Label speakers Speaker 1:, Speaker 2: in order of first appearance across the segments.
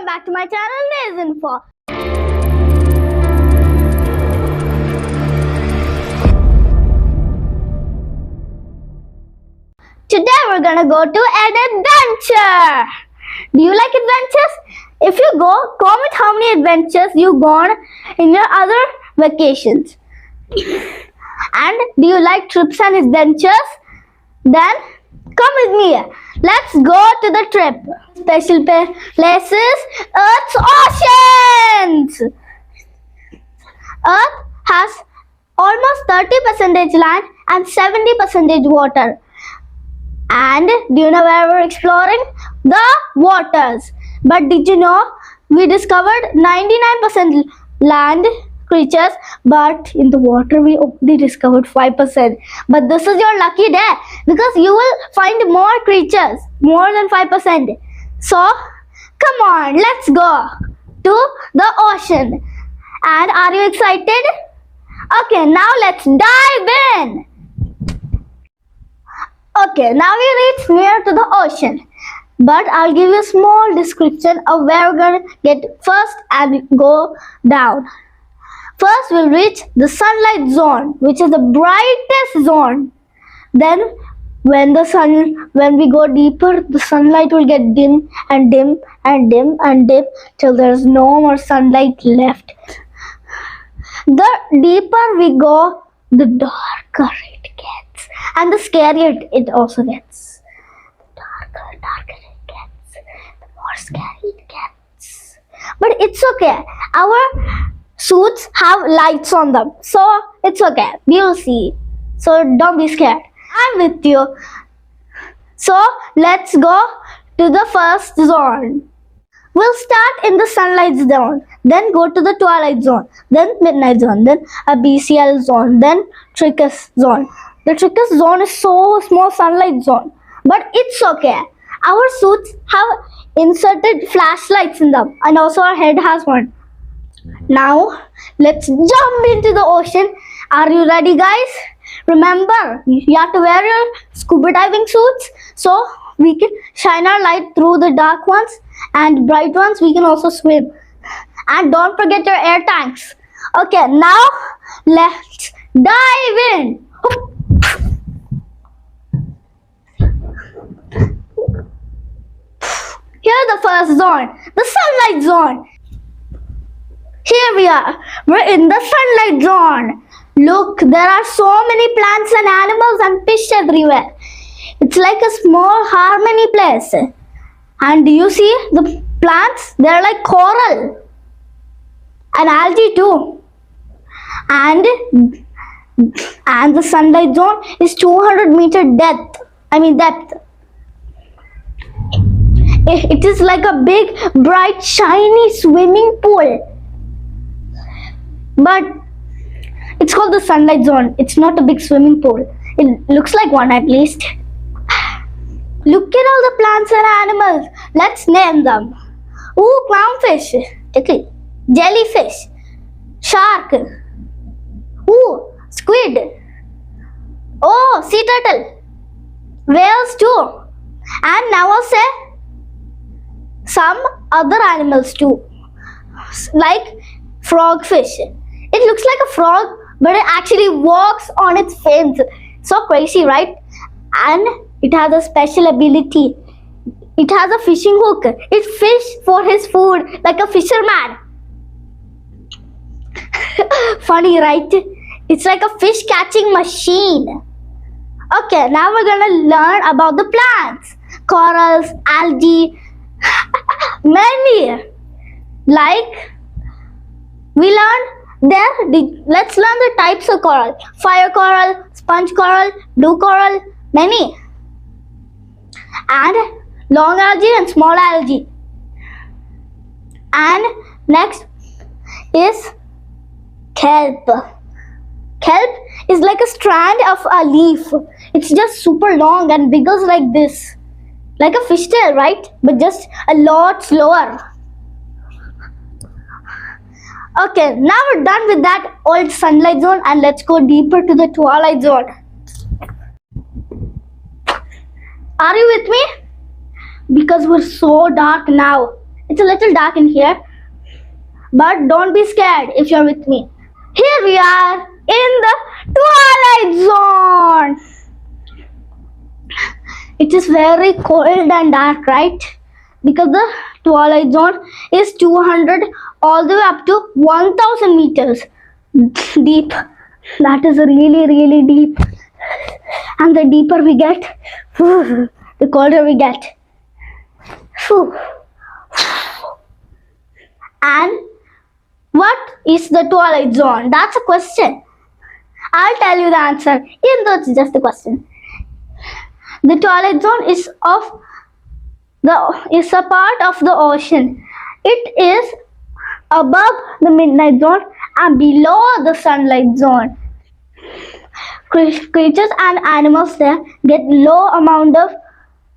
Speaker 1: back to my channel Naze Info. Today we're gonna go to an adventure. Do you like adventures? If you go, comment how many adventures you've gone in your other vacations. And do you like trips and adventures? Then come with me. Let's go to the trip. Special places, Earth's oceans. Earth has almost 30% land and 70% water. And do you know where we're exploring? The waters. But did you know we discovered 99% land creatures, but in the water we only discovered 5%. But this is your lucky day because you will find more creatures, more than 5%. So come on, let's go to the ocean. And are you excited? Okay, now let's dive in. Okay, now we reach near to the ocean. But I'll give you a small description of where we're gonna get first and go down. First, we'll reach the sunlight zone, which is the brightest zone. Then, when we go deeper, the sunlight will get dim and dim and dim and dim till there's no more sunlight left. The deeper we go, the darker it gets, and the scarier it also gets. The darker it gets, the more scary it gets. But it's okay. Our suits have lights on them, so it's okay. We'll see. So don't be scared. I'm with you. So let's go to the first zone. We'll start in the sunlight zone, then go to the twilight zone, then midnight zone, then abyssal zone, then Trichus zone. The Trichus zone is so small sunlight zone, but it's okay. Our suits have inserted flashlights in them, and also our head has one. Now let's jump into the ocean. Are you ready, guys? Remember, you have to wear your scuba diving suits so we can shine our light through the dark ones, and bright ones we can also swim. And don't forget your air tanks. Okay, now let's dive in. Here's the first zone, the sunlight zone. Here we are. We're in the sunlight zone. Look, there are so many plants and animals and fish everywhere. It's like a small harmony place. And do you see the plants? They're like coral and algae too. And the sunlight zone is 200-meter depth. It is like a big, bright, shiny swimming pool. But it's called the sunlight zone. It's not a big swimming pool. It looks like one at least. Look at all the plants and animals. Let's name them. Ooh, clownfish, tickle, jellyfish, shark, ooh, squid, oh, sea turtle, whales too. And now I'll say some other animals too, like frogfish. It looks like a frog, but it actually walks on its fins. So crazy, right? And it has a special ability. It has a fishing hook. It fishes for his food like a fisherman. Funny, right? It's like a fish catching machine. Okay, now we're gonna learn about the plants. Corals, algae, many. Like, we learned let's learn the types of coral. Fire coral, sponge coral, blue coral, many. And long algae and small algae. And next is kelp. Kelp is like a strand of a leaf. It's just super long and wiggles like this. Like a fishtail, right? But just a lot slower. Okay, now we're done with that old sunlight zone and let's go deeper to the twilight zone. Are you with me? Because we're so dark now. It's a little dark in here, but don't be scared if you're with me. Here we are in the twilight zone. It is very cold and dark, right? Because the twilight zone is 200 all the way up to 1000 meters deep. That is really, really deep. And the deeper we get, the colder we get. And what is the twilight zone? That's a question. I'll tell you the answer, even though it's just a question. The twilight zone is a part of the ocean. It is above the midnight zone and below the sunlight zone. Creatures and animals there get low amount of,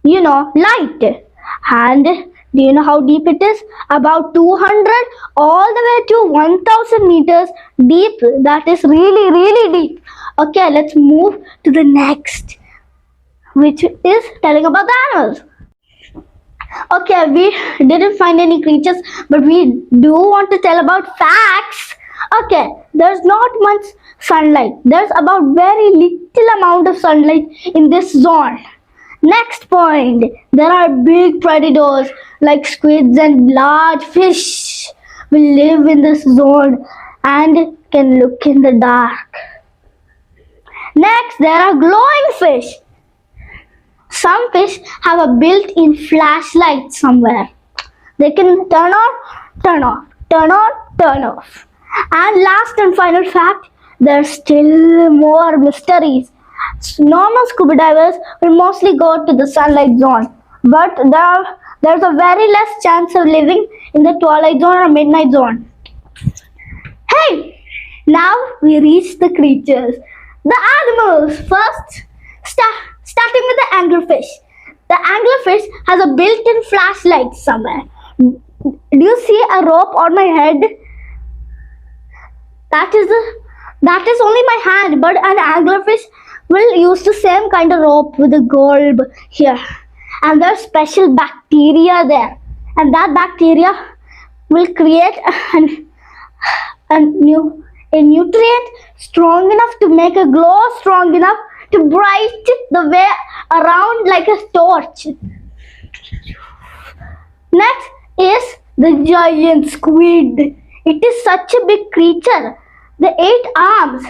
Speaker 1: light. And do you know how deep it is? About 200 all the way to 1000 meters deep. That is really, really deep. Okay, let's move to the next, which is telling about the animals. Okay, we didn't find any creatures, but we do want to tell about facts. Okay, there's not much sunlight. There's about very little amount of sunlight in this zone. Next point, there are big predators like squids and large fish will live in this zone and can look in the dark. Next, there are glowing fish. Some fish have a built-in flashlight somewhere. They can turn on, turn off, turn on, turn off. And last and final fact, there's still more mysteries. Normal scuba divers will mostly go to the sunlight zone, but there's a very less chance of living in the twilight zone or midnight zone. Hey, now we reach the creatures. The animals first. Starting with the anglerfish. The anglerfish has a built-in flashlight somewhere. Do you see a rope on my head? That is only my hand, but an anglerfish will use the same kind of rope with a bulb here. And there's special bacteria there. And that bacteria will create a nutrient strong enough to make a glow strong enough to bright the way around like a torch. Next is the giant squid. It is such a big creature. The eight arms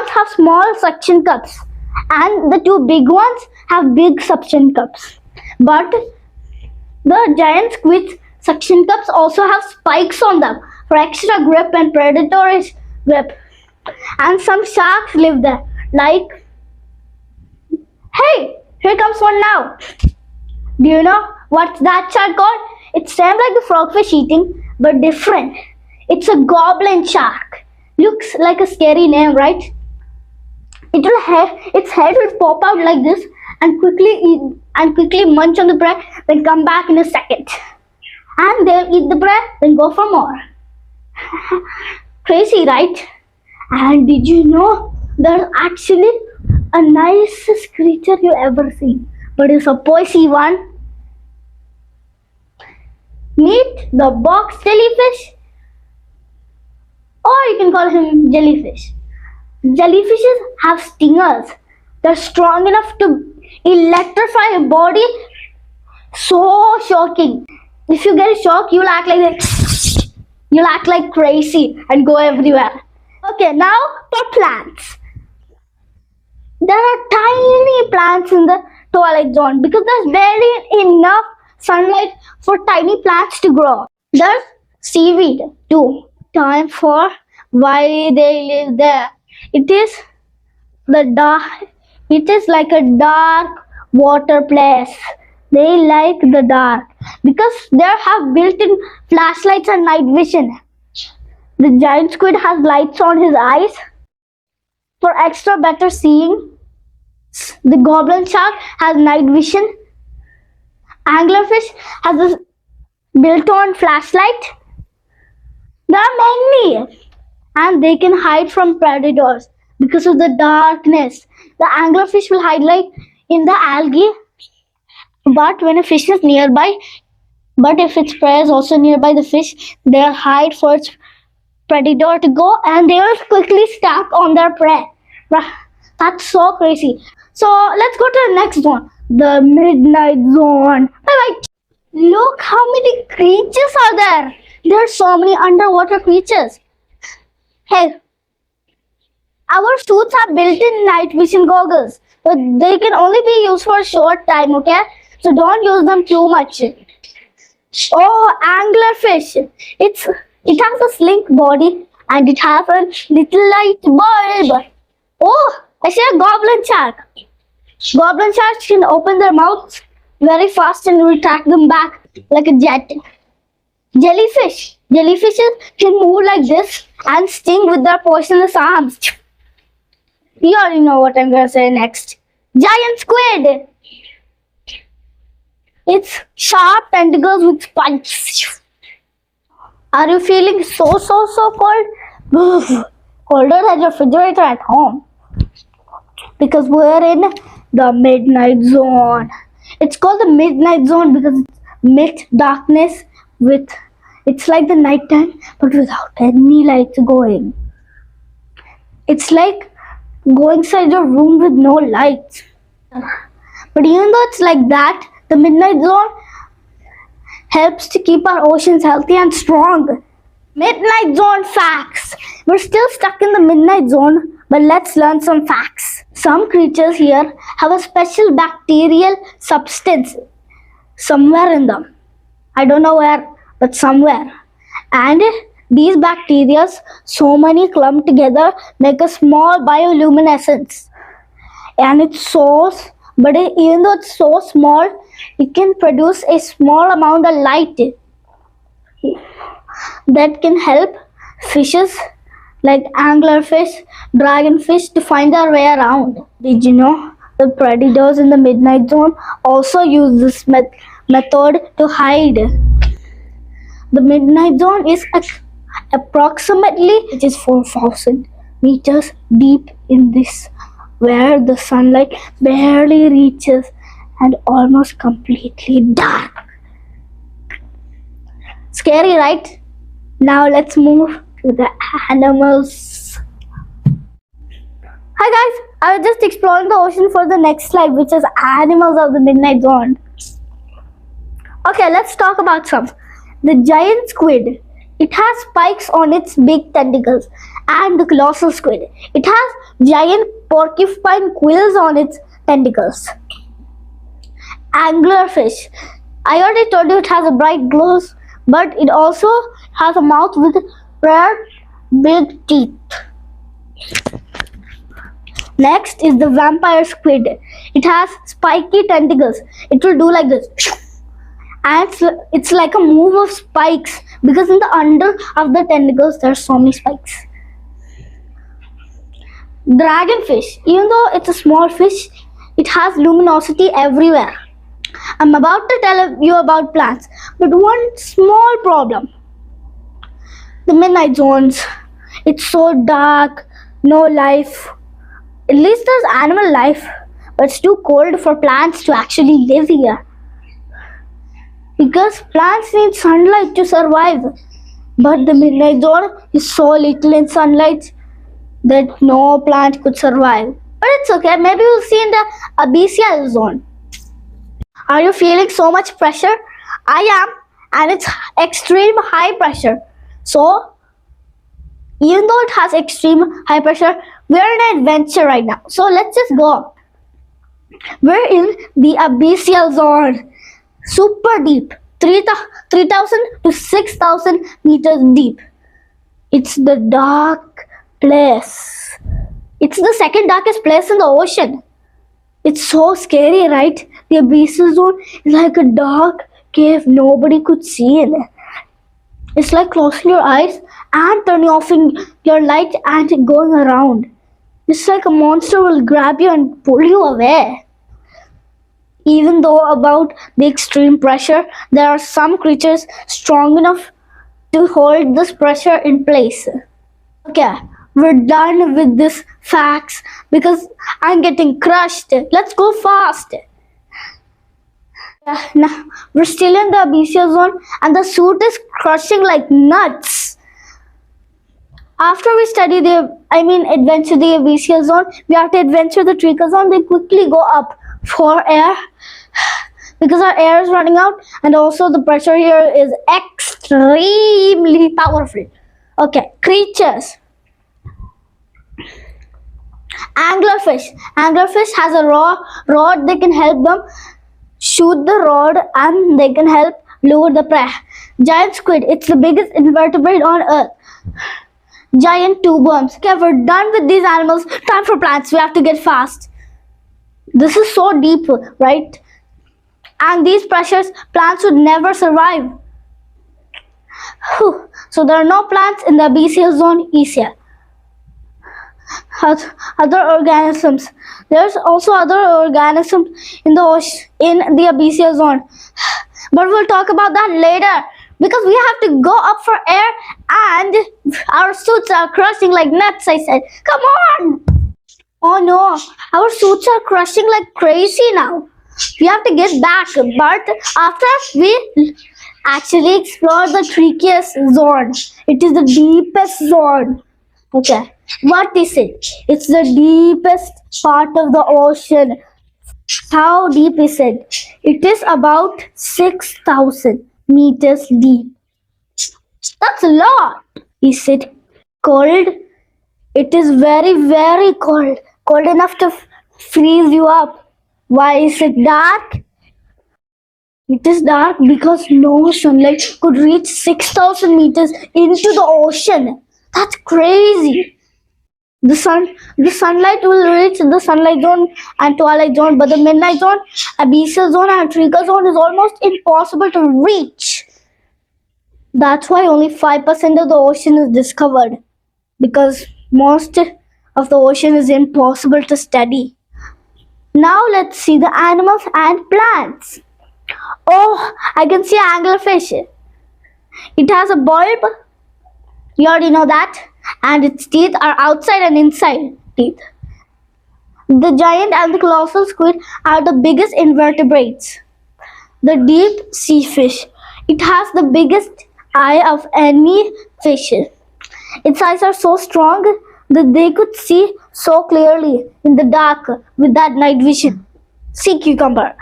Speaker 1: have small suction cups, and the two big ones have big suction cups. But the giant squid's suction cups also have spikes on them for extra grip and predatory grip. And some sharks live there. Like, hey, here comes one now. Do you know what's that shark called? It's same like the frogfish eating, but different. It's a goblin shark. Looks like a scary name, right? Its head will pop out like this and quickly munch on the prey, then come back in a second. And they'll eat the prey, then go for more. Crazy, right? And did you know there's actually a nicest creature you ever seen, but it's a poisey one? Meet the box jellyfish, or you can call him jellyfish. Jellyfishes have stingers. They're strong enough to electrify a body. So shocking. If you get a shock, you'll act like you'll act like crazy and go everywhere. Okay, now for plants. There are tiny plants in the twilight zone because there's barely enough sunlight for tiny plants to grow. There's seaweed too. Time for why they live there. It is like a dark water place. They like the dark because they have built-in flashlights and night vision. The giant squid has lights on his eyes for extra better seeing. The goblin shark has night vision. Anglerfish has a built-on flashlight. There are many, and they can hide from predators because of the darkness. The anglerfish will hide like in the algae, but when a fish is nearby, But if its prey is also nearby the fish, they'll hide for its predator to go and they will quickly stack on their prey. That's so crazy. So let's go to the next one. The midnight zone. Bye-bye. Look how many creatures are there. There are so many underwater creatures. Hey, our suits are built-in night vision goggles, but they can only be used for a short time, okay? So don't use them too much. Oh, anglerfish. It has a slink body and it has a little light bulb. Oh, I see a goblin shark. Goblin sharks can open their mouths very fast and retract them back like a jet. Jellyfish. Jellyfishes can move like this and sting with their poisonous arms. You already know what I'm gonna say next. Giant squid. It's sharp tentacles with spikes. Are you feeling so cold? Colder than your refrigerator at home. Because we're in the midnight zone. It's called the midnight zone because it's mixed darkness with, it's like the night time but without any lights going. It's like going inside your room with no lights. But even though it's like that, the midnight zone helps to keep our oceans healthy and strong. Midnight zone facts. We're still stuck in the midnight zone, but let's learn some facts. Some creatures here have a special bacterial substance somewhere in them. I don't know where, but somewhere. And these bacteria, so many clumped together, make a small bioluminescence. And even though it's so small, it can produce a small amount of light that can help fishes like anglerfish, dragonfish to find their way around. Did you know the predators in the midnight zone also use this method to hide? The midnight zone is approximately 4,000 meters deep in this, where the sunlight barely reaches and almost completely dark. Scary, right? Now let's move to the animals. Hi guys, I was just exploring the ocean for the next slide, which is animals of the midnight zone. Okay, let's talk about some. The giant squid. It has spikes on its big tentacles, and the colossal squid. It has giant porcupine quills on its tentacles. Anglerfish. I already told you it has a bright glow, but it also has a mouth with rare big teeth. Next is the vampire squid. It has spiky tentacles. It will do like this. And it's like a move of spikes because in the under of the tentacles there are so many spikes. Dragonfish. Even though it's a small fish, it has luminosity everywhere. I'm about to tell you about plants, but one small problem. The midnight zones. It's so dark, no life. At least there's animal life, but it's too cold for plants to actually live here. Because plants need sunlight to survive. But the midnight zone is so little in sunlight that no plant could survive. But it's okay, maybe we'll see in the abyssal zone. Are you feeling so much pressure? I am, and it's extreme high pressure. So, even though it has extreme high pressure, we're in an adventure right now. So let's just go. We're in the abyssal zone. Super deep. 3,000 to 6,000 meters deep. It's the dark place. It's the second darkest place in the ocean. It's so scary, right? The abyssal zone is like a dark cave nobody could see in it. It's like closing your eyes and turning off your light and going around. It's like a monster will grab you and pull you away. Even though about the extreme pressure, there are some creatures strong enough to hold this pressure in place. Okay, we're done with this facts because I'm getting crushed. Let's go fast. Now, we're still in the abyssal zone and the suit is crushing like nuts. After we adventure the abyssal zone, we have to adventure the Trika zone. They quickly go up for air because our air is running out, and also the pressure here is extremely powerful. Okay, creatures. Anglerfish. Anglerfish has a rod. They can help them shoot the rod and they can help lure the prey. Giant squid. It's the biggest invertebrate on earth. Giant tube worms. Okay, we're done with these animals. Time for plants. We have to get fast. This is so deep, right? And these pressures, plants would never survive. Whew. So there are no plants in the abyssal zone easier. Other organisms. There's also other organisms in the ocean, in the abyssal zone, but we'll talk about that later because we have to go up for air and our suits are crushing like nuts. I said, come on! Oh no, our suits are crushing like crazy now. We have to get back, but after we actually explore the trickiest zone, it is the deepest zone. Okay, what is it? It's the deepest part of the ocean. How deep is it? It is about 6,000 meters deep. That's a lot. Is it cold? It is very, very cold. Cold enough to freeze you up. Why is it dark? It is dark because no sunlight could reach 6,000 meters into the ocean. That's crazy. The sunlight will reach the sunlight zone and twilight zone, but the midnight zone, abyssal zone, and Trika zone is almost impossible to reach. That's why only 5% of the ocean is discovered, because most of the ocean is impossible to study. Now let's see the animals and plants. Oh, I can see anglerfish. It has a bulb. You already know that. And its teeth are outside and inside teeth. The giant and the colossal squid are the biggest invertebrates. The deep sea fish. It has the biggest eye of any fish. Its eyes are so strong that they could see so clearly in the dark with that night vision. Sea cucumber.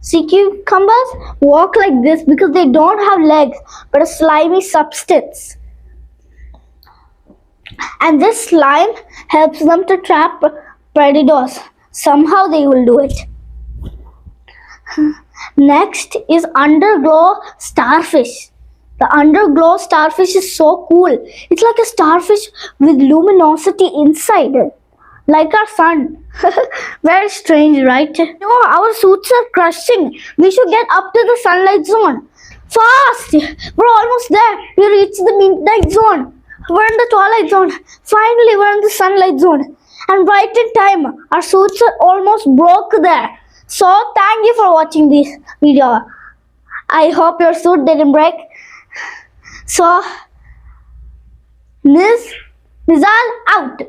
Speaker 1: Sea cucumbers walk like this because they don't have legs but a slimy substance. And this slime helps them to trap predators. Somehow they will do it. Next is underglow starfish. The underglow starfish is so cool. It's like a starfish with luminosity inside it. Like our sun. Very strange, right? No, our suits are crushing. We should get up to the sunlight zone. Fast! We're almost there. We reached the midnight zone. We're in the twilight zone. Finally, we're in the sunlight zone. And right in time, our suits are almost broke there. So, thank you for watching this video. I hope your suit didn't break. So, Nizal out.